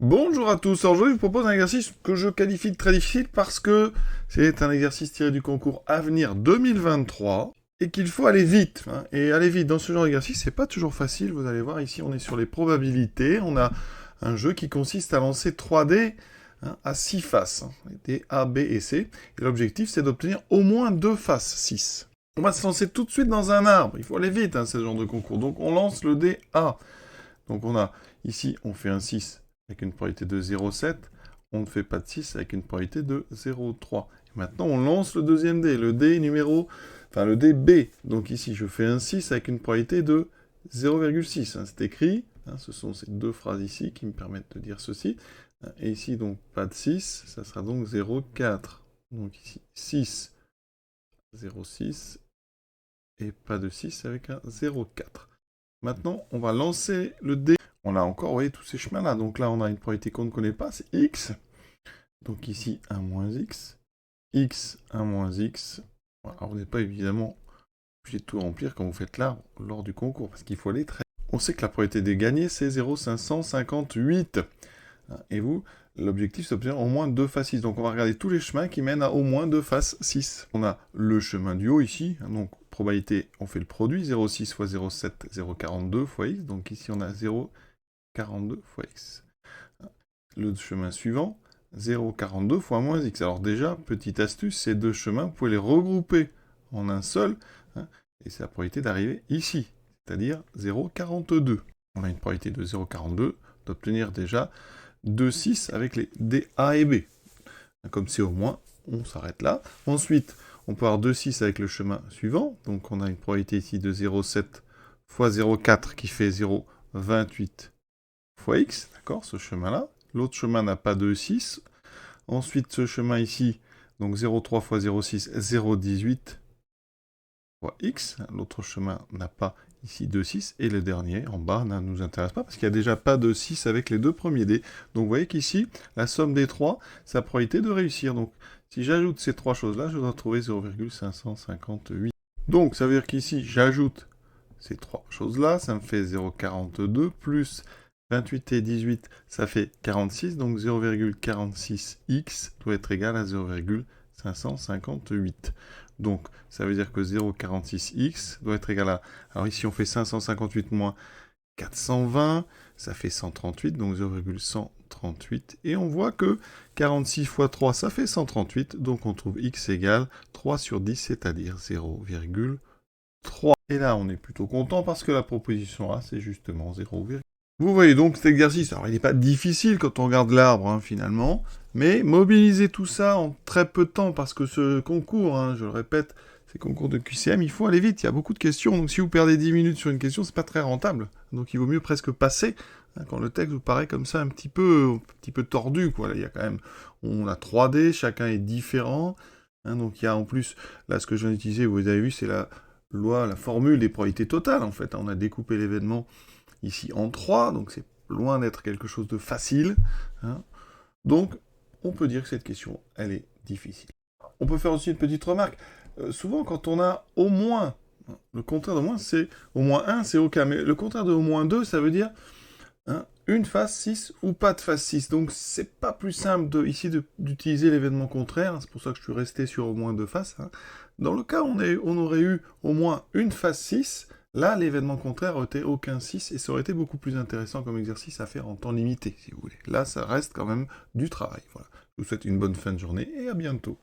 Bonjour à tous, alors aujourd'hui je vous propose un exercice que je qualifie de très difficile parce que c'est un exercice tiré du concours Avenir 2023 et qu'il faut aller vite. Et aller vite dans ce genre d'exercice, c'est pas toujours facile, vous allez voir ici on est sur les probabilités, on a un jeu qui consiste à lancer 3 dés à 6 faces, des A, B et C, et l'objectif c'est d'obtenir au moins 2 faces 6. On va se lancer tout de suite dans un arbre, il faut aller vite, c'est ce genre de concours, donc on lance le dé A. Donc on a, ici on fait un 6 avec une probabilité de 0,7, on ne fait pas de 6 avec une probabilité de 0,3. Maintenant, on lance le deuxième dé, le dé B. Donc ici, je fais un 6 avec une probabilité de 0,6. C'est écrit, ce sont ces deux phrases ici qui me permettent de dire ceci. Et ici, donc, pas de 6, ça sera donc 0,4. Donc ici, 6, 0,6, et pas de 6 avec un 0,4. Maintenant, on va lancer le dé. On a encore, vous voyez, tous ces chemins-là. Donc là, on a une probabilité qu'on ne connaît pas, c'est x. Donc ici, 1 moins x. X, 1 moins x. Voilà. Alors, vous n'êtes pas évidemment obligé de tout remplir quand vous faites l'arbre lors du concours, parce qu'il faut aller très... On sait que la probabilité de gagner, c'est 0,558. Et vous, l'objectif, c'est d'obtenir au moins 2 faces 6. Donc on va regarder tous les chemins qui mènent à au moins 2 faces 6. On a le chemin du haut ici, donc probabilité, on fait le produit, 0,6 fois 0,7, 0,42 fois x. Donc ici, on a 0,42 fois x. Le chemin suivant, 0,42 fois moins x. Alors déjà, petite astuce, ces deux chemins, vous pouvez les regrouper en un seul, et c'est la probabilité d'arriver ici, c'est-à-dire 0,42. On a une probabilité de 0,42 d'obtenir déjà 2,6 avec les dés A et B. Comme c'est au moins, on s'arrête là. Ensuite, on peut avoir 2,6 avec le chemin suivant. Donc on a une probabilité ici de 0,7 fois 0,4 qui fait 0,28 fois x, d'accord, ce chemin-là. L'autre chemin n'a pas de 6. Ensuite, ce chemin ici, donc 0,3 fois 0,6, 0,18 fois x. L'autre chemin n'a pas ici 2,6. Et le dernier, en bas, ne nous intéresse pas parce qu'il n'y a déjà pas de 6 avec les deux premiers dés. Donc vous voyez qu'ici, la somme des trois, c'est la probabilité de réussir. Donc si j'ajoute ces trois choses-là, je dois trouver 0,558. Donc ça veut dire qu'ici, j'ajoute ces trois choses-là, ça me fait 0,42 plus 28 et 18, ça fait 46, donc 0,46x doit être égal à 0,558. Donc, ça veut dire que 0,46x doit être égal à... Alors ici, on fait 558 moins 420, ça fait 138, donc 0,138. Et on voit que 46 fois 3, ça fait 138, donc on trouve x égale 3 sur 10, c'est-à-dire 0,3. Et là, on est plutôt content parce que la proposition A, c'est justement 0,3. Vous voyez donc cet exercice, alors il n'est pas difficile quand on regarde l'arbre finalement, mais mobiliser tout ça en très peu de temps, parce que ce concours, je le répète, ces concours de QCM, il faut aller vite, il y a beaucoup de questions, donc si vous perdez 10 minutes sur une question, c'est pas très rentable, donc il vaut mieux presque passer, quand le texte vous paraît comme ça un petit peu tordu, quoi. Là, il y a quand même, on a 3D, chacun est différent, donc il y a en plus, là ce que je viens d'utiliser, vous avez vu, c'est la formule des probabilités totales, en fait, on a découpé l'événement ici en 3, donc c'est loin d'être quelque chose de facile. Donc, on peut dire que cette question, elle est difficile. On peut faire aussi une petite remarque. Souvent, quand on a au moins, le contraire de moins, c'est au moins 1, c'est aucun. Mais le contraire de au moins 2, ça veut dire une face 6 ou pas de face 6. Donc, c'est pas plus simple ici d'utiliser l'événement contraire. C'est pour ça que je suis resté sur au moins 2 faces. Dans le cas où on aurait eu au moins une face 6, là, l'événement contraire aurait été aucun 6, et ça aurait été beaucoup plus intéressant comme exercice à faire en temps limité, si vous voulez. Là, ça reste quand même du travail. Voilà. Je vous souhaite une bonne fin de journée, et à bientôt.